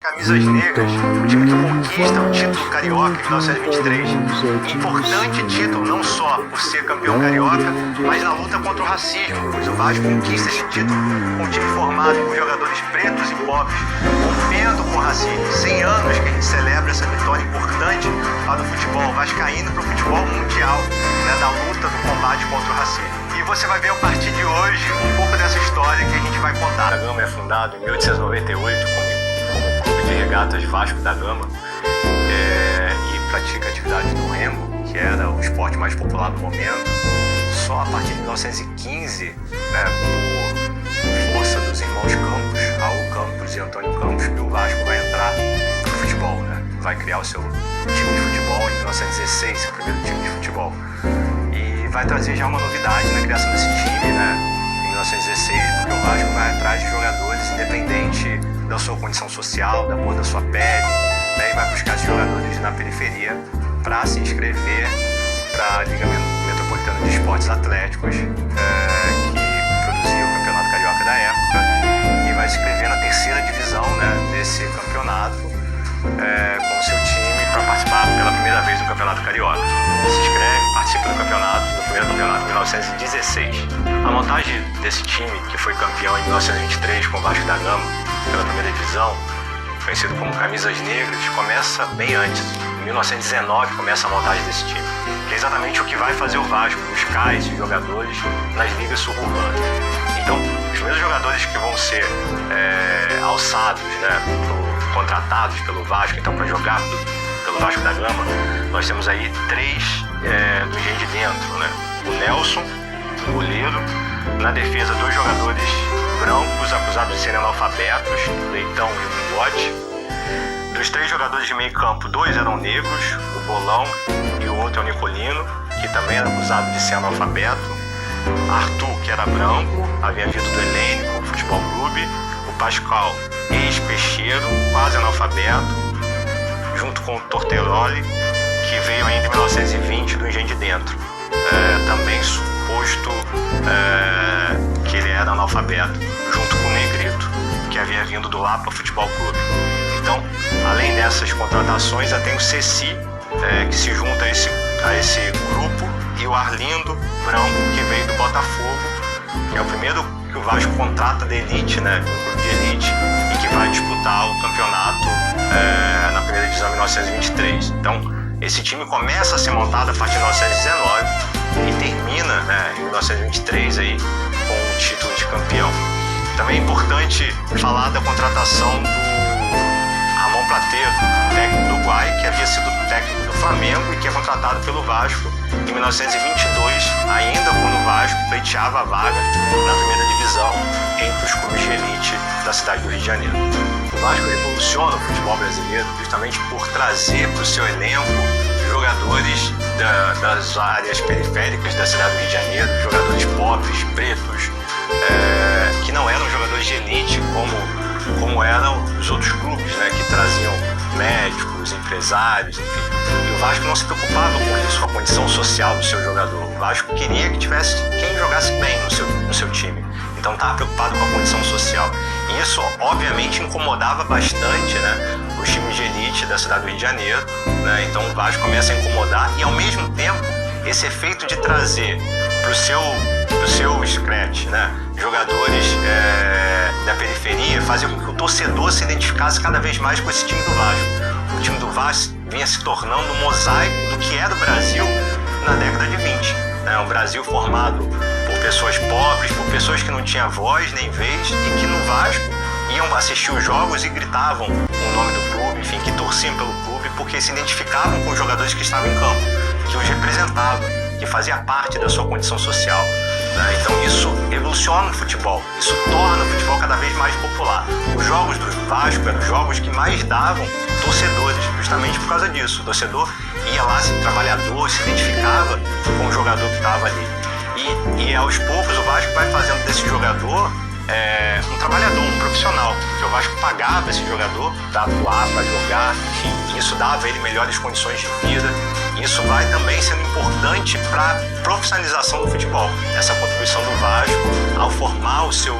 Camisas Negras, o time que conquista o título carioca em 1923. Importante título não só por ser campeão carioca, mas na luta contra o racismo, pois o Vasco conquista esse título com um time formado por jogadores pretos e pobres, rompendo com o racismo. 100 anos que a gente celebra essa vitória importante lá do futebol vascaíno para o futebol mundial, né, da luta do combate contra o racismo. E você vai ver a partir de hoje um pouco dessa história que a gente vai contar. A Gama é fundado em 1898 como Clube de Regatas Vasco da Gama e pratica atividade do remo, que era o esporte mais popular no momento. Só a partir de 1915, por força dos irmãos Campos, Raul Campos e Antônio Campos, que o Vasco vai entrar no futebol, né? Vai criar o seu time de futebol em 1916, o primeiro time de futebol. E vai trazer já uma novidade na criação desse time, né? Em 1916, porque o Vasco vai atrás de jogadores independente da sua condição social, da cor da sua pele, né? E vai buscar esses jogadores na periferia para se inscrever para a Liga Metropolitana de Esportes Atléticos, que produzia o Campeonato Carioca da época, e vai se inscrever na terceira divisão, né, desse campeonato com seu time para participar pela primeira vez do Campeonato Carioca. Se inscreve, participa do primeiro campeonato de 1916. A montagem desse time, que foi campeão em 1923 com o Vasco da Gama pela primeira divisão, conhecido como Camisas Negras, começa bem antes. Em 1919 começa a montagem desse time, que é exatamente o que vai fazer o Vasco buscar esses jogadores nas ligas suburbanas. Então, os primeiros jogadores que vão ser alçados, né, contratados pelo Vasco, então para jogar pelo Vasco da Gama, nós temos aí três do Engenho de Dentro, né? O Nelson, o goleiro, na defesa 2 jogadores brancos acusados de serem analfabetos, Leitão e o Mingote. Dos 3 jogadores de meio campo, 2 eram negros, o Bolão e o outro é o Nicolino, que também era acusado de ser analfabeto. Arthur, que era branco, havia vindo do Helênico Futebol Clube. O Pascoal, ex-peixeiro, quase analfabeto, junto com o Torteroli, que veio ainda em 1920 do Engenho de Dentro, também suposto que ele era analfabeto, junto com o Negrito, que havia vindo do Lapa Futebol Clube. Então, além dessas contratações, já tem o Ceci, que se junta a esse grupo, e o Arlindo Branco, que veio do Botafogo, que é o primeiro que o Vasco contrata de elite, né, um clube de elite, e que vai disputar o campeonato na primeira divisão em 1923. Então, esse time começa a ser montado a partir de 1919 e termina, né, em 1923 aí, com o título de campeão. Também é importante falar da contratação do Ramon Plateiro, técnico do Uruguai, que havia sido técnico do Flamengo e que é contratado pelo Vasco em 1922, ainda quando o Vasco pleiteava a vaga na primeira divisão entre os clubes de elite da cidade do Rio de Janeiro. O Vasco revoluciona o futebol brasileiro justamente por trazer para o seu elenco jogadores das áreas periféricas da cidade do Rio de Janeiro, jogadores pobres, pretos, que não eram jogadores de elite como eram os outros clubes, né, que traziam médicos, empresários, enfim. E o Vasco não se preocupava com isso, com a condição social do seu jogador. O Vasco queria que tivesse quem jogasse bem no seu time. Então estava preocupado com a condição social. E isso, obviamente, incomodava bastante, né, os times de elite da cidade do Rio de Janeiro, né? Então o Vasco começa a incomodar e, ao mesmo tempo, esse efeito de trazer para o seu scratch, né, jogadores da periferia, fazia com que o torcedor se identificasse cada vez mais com esse time do Vasco. O time do Vasco vinha se tornando um mosaico do que era o Brasil na década de 20. Né? Um Brasil formado por pessoas pobres, por pessoas que não tinham voz nem vez e que no Vasco iam assistir os jogos e gritavam o nome do clube, enfim, que torciam pelo clube porque se identificavam com os jogadores que estavam em campo, que os representavam, que fazia parte da sua condição social. Né? Então isso revoluciona o futebol, isso torna o futebol cada vez mais popular. Os jogos do Vasco eram os jogos que mais davam torcedores, justamente por causa disso. O torcedor ia lá, trabalhador, se identificava com o jogador que estava ali. E aos poucos o Vasco vai fazendo desse jogador um trabalhador, um profissional, que o Vasco pagava esse jogador para atuar, para jogar, enfim, isso dava a ele melhores condições de vida. Isso vai também sendo importante para a profissionalização do futebol, essa contribuição do Vasco ao formar o seu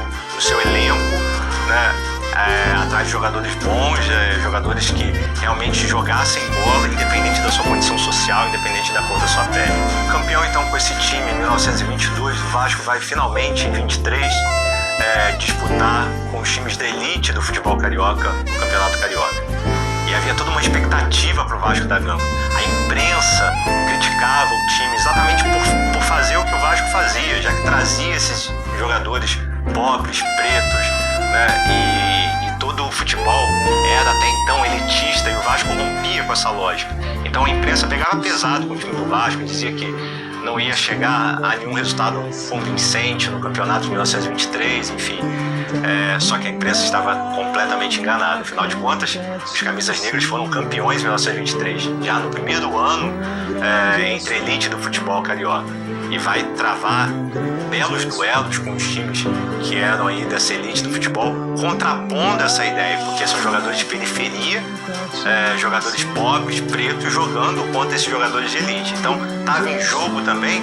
elenco, né, atrás de jogadores bons, jogadores que realmente jogassem bola, independente da sua condição social, independente da cor da sua pele. Campeão então com esse time em 1922, o Vasco vai finalmente em 23 disputar com os times da elite do futebol carioca o Campeonato Carioca. E havia toda uma expectativa para o Vasco da Gama. A imprensa criticava o time exatamente por fazer o que o Vasco fazia, já que trazia esses jogadores pobres, pretos, né? E todo o futebol era até então elitista e o Vasco rompia com essa lógica. Então a imprensa pegava pesado com o time do Vasco e dizia que não ia chegar a nenhum resultado convincente no campeonato de 1923, enfim. Só que a imprensa estava completamente enganada. Afinal de contas, os Camisas Negras foram campeões em 1923, já no primeiro ano entre a elite do futebol carioca. E vai travar belos duelos com os times que eram aí dessa elite do futebol, contrapondo essa ideia, porque são jogadores de periferia, jogadores pobres, pretos, jogando contra esses jogadores de elite. Então, estava em jogo também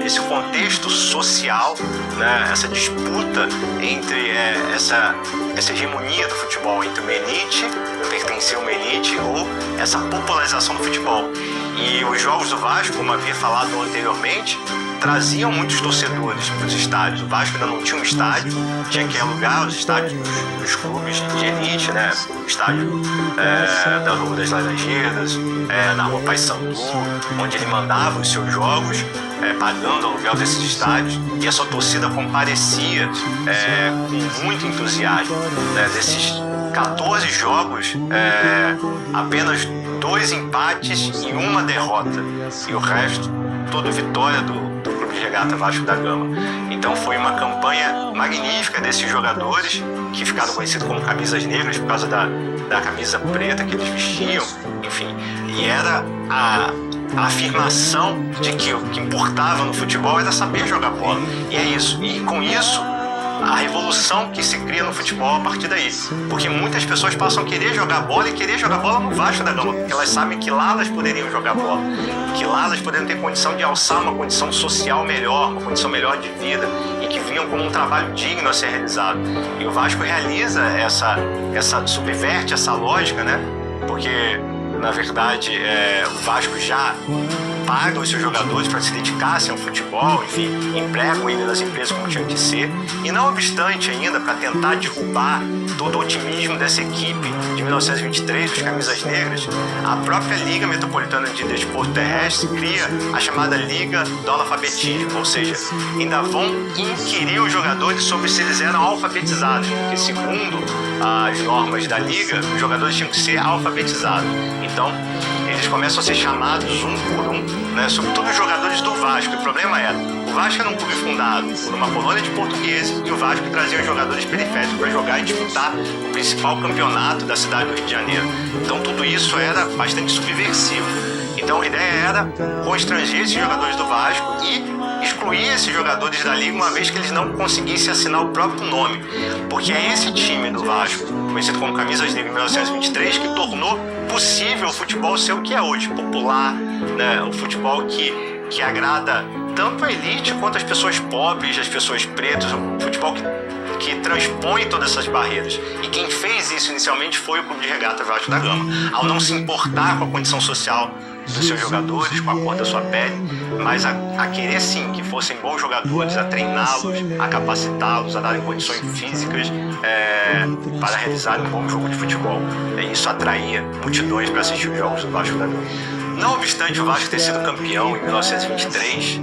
esse contexto social, né, essa disputa entre essa hegemonia do futebol entre uma elite, pertencer a uma elite, ou essa popularização do futebol. E os jogos do Vasco, como havia falado anteriormente, traziam muitos torcedores para os estádios. O Vasco ainda não tinha um estádio, tinha que alugar os estádios dos clubes de elite, né? O estádio da Rua das Laranjeiras, na Rua Paissandu, onde ele mandava os seus jogos, pagando o aluguel desses estádios, e a sua torcida comparecia com muito entusiasmo. Desses 14 jogos, apenas 2 empates e 1 derrota, e o resto, toda vitória do Clube de Regata Vasco da Gama. Então foi uma campanha magnífica desses jogadores, que ficaram conhecidos como Camisas Negras por causa da camisa preta que eles vestiam, enfim. E era a afirmação de que o que importava no futebol era saber jogar bola. E é isso. E com isso, a revolução que se cria no futebol a partir daí. Porque muitas pessoas passam a querer jogar bola e querer jogar bola no Vasco da Gama, porque elas sabem que lá elas poderiam jogar bola, que lá elas poderiam ter condição de alçar uma condição social melhor, uma condição melhor de vida, e que vinham como um trabalho digno a ser realizado. E o Vasco realiza subverte essa lógica, né? Porque, na verdade, o Vasco já paga os seus jogadores para se dedicassem ao futebol, enfim, empregam ele nas empresas como tinha que ser, e não obstante ainda, para tentar derrubar todo o otimismo dessa equipe de 1923, dos Camisas Negras, a própria Liga Metropolitana de Desporto Terrestre cria a chamada Liga do Analfabetismo, ou seja, ainda vão inquirir os jogadores sobre se eles eram alfabetizados, porque segundo as normas da Liga, os jogadores tinham que ser alfabetizados. Então, eles começam a ser chamados um por um, né, sobretudo os jogadores do Vasco. O problema era, o Vasco era um clube fundado por uma colônia de portugueses, e o Vasco trazia os jogadores periféricos para jogar e disputar o principal campeonato da cidade do Rio de Janeiro. Então tudo isso era bastante subversivo. Então a ideia era constranger esses jogadores do Vasco e excluir esses jogadores da Liga, uma vez que eles não conseguissem assinar o próprio nome. Porque é esse time do Vasco, conhecido como Camisas Negras em 1923, que tornou possível o futebol ser o que é hoje, popular, né? O futebol que agrada tanto a elite quanto as pessoas pobres, as pessoas pretas, um futebol que transpõe todas essas barreiras. E quem fez isso inicialmente foi o Clube de Regata Vasco da Gama, ao não se importar com a condição social dos seus jogadores, com a cor da sua pele, mas a querer sim que fossem bons jogadores, a treiná-los, a capacitá-los, a darem condições físicas para realizar um bom jogo de futebol. E isso atraía multidões para assistir os jogos do Vasco da Gama. Não obstante o Vasco ter sido campeão em 1923,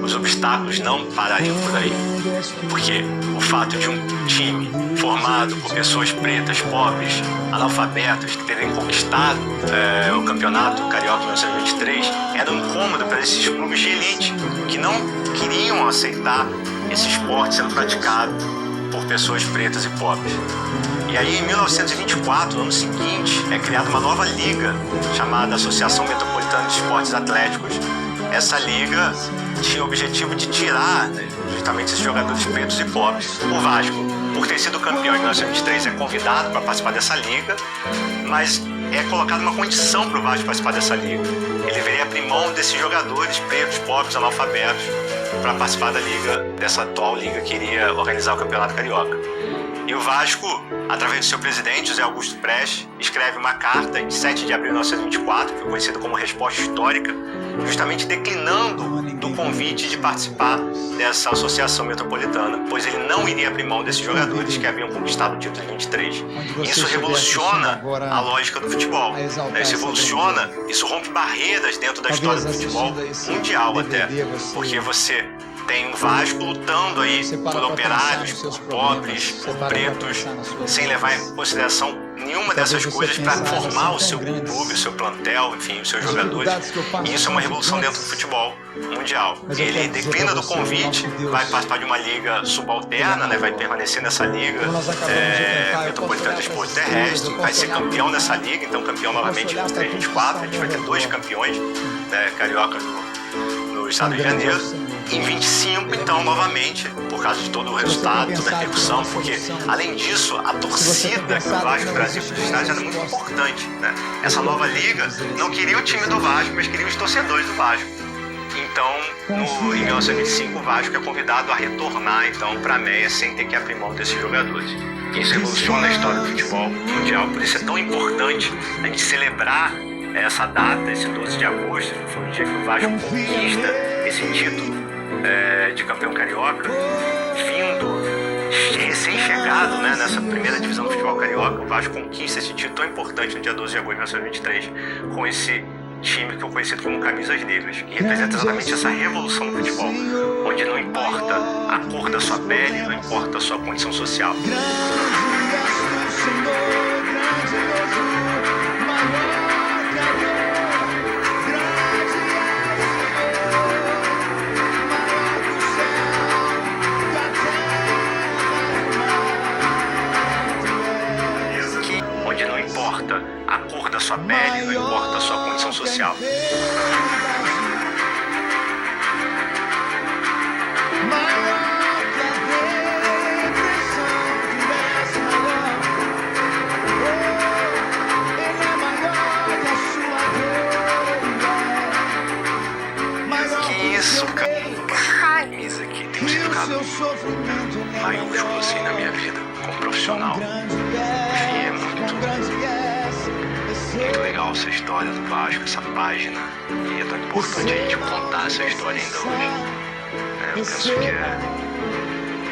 os obstáculos não parariam por aí, porque o fato de um time formado por pessoas pretas, pobres, analfabetas, que terem conquistado o campeonato carioca de 1923 era um incômodo para esses clubes de elite que não queriam aceitar esse esporte sendo praticado por pessoas pretas e pobres. E aí, em 1924, no ano seguinte, é criada uma nova liga chamada Associação Metropolitana de Esportes Atléticos. Essa liga tinha o objetivo de tirar, né, justamente esses jogadores pretos e pobres. O Vasco, por ter sido campeão em 1923, é convidado para participar dessa liga, mas é colocada uma condição para o Vasco participar dessa liga. Ele deveria abrir mão desses jogadores pretos, pobres, analfabetos, para participar da liga, dessa atual liga que iria organizar o Campeonato Carioca. E o o Vasco, através do seu presidente, José Augusto Prestes, escreve uma carta em 7 de abril de 1924, que foi conhecida como Resposta Histórica, justamente declinando do convite de participar dessa associação metropolitana, pois ele não iria abrir mão desses jogadores que haviam conquistado o título de 23. Isso revoluciona a lógica do futebol. Isso revoluciona, isso rompe barreiras dentro da história do futebol mundial até, porque você tem um Vasco lutando aí por operários, por pobres, por pretos, sem levar em consideração nenhuma dessas coisas para formar o seu clube, o seu plantel, enfim, os seus jogadores. E isso é uma revolução dentro do futebol mundial. Ele declina do convite, vai participar de uma liga subalterna, né, vai permanecer nessa liga metropolitana de esporte terrestre, vai ser campeão dessa liga, então campeão novamente em 2024. A gente vai ter 2 campeões, né, carioca no estado de Janeiro. Em 25, então, novamente, por causa de todo o resultado, toda a repercussão, porque, além disso, a torcida que o Vasco Brasil dos estádios era muito importante, né? Essa nova liga não queria o time do Vasco, mas queria os torcedores do Vasco. Então, em 1925, o Vasco é convidado a retornar, então, para a Meia sem ter que abrir mão desses jogadores. Isso revoluciona a história do futebol mundial, por isso é tão importante a gente celebrar essa data, esse 12 de agosto, que foi o dia que o Vasco conquista esse título de campeão carioca, vindo recém-chegado, né, nessa primeira divisão do futebol carioca. O Vasco conquista esse título tão importante no dia 12 de agosto de 1923 com esse time que eu conhecido como Camisas Negras, que representa exatamente essa revolução no futebol, onde não importa a cor da sua pele, não importa a sua condição social. Onde não importa a cor da sua pele, não importa a sua condição social. Que isso, cara? Camisa aqui tem um significado maiúsculo assim na minha vida, como profissional. Enfim, é muito legal essa história do Vasco, essa página, e é tão importante a gente contar essa história ainda hoje. Eu penso que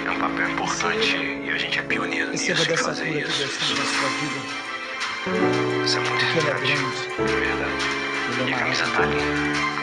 é um papel importante e a gente é pioneiro nisso, em fazer isso. Isso é muito importante, de verdade. E a camisa tá linda.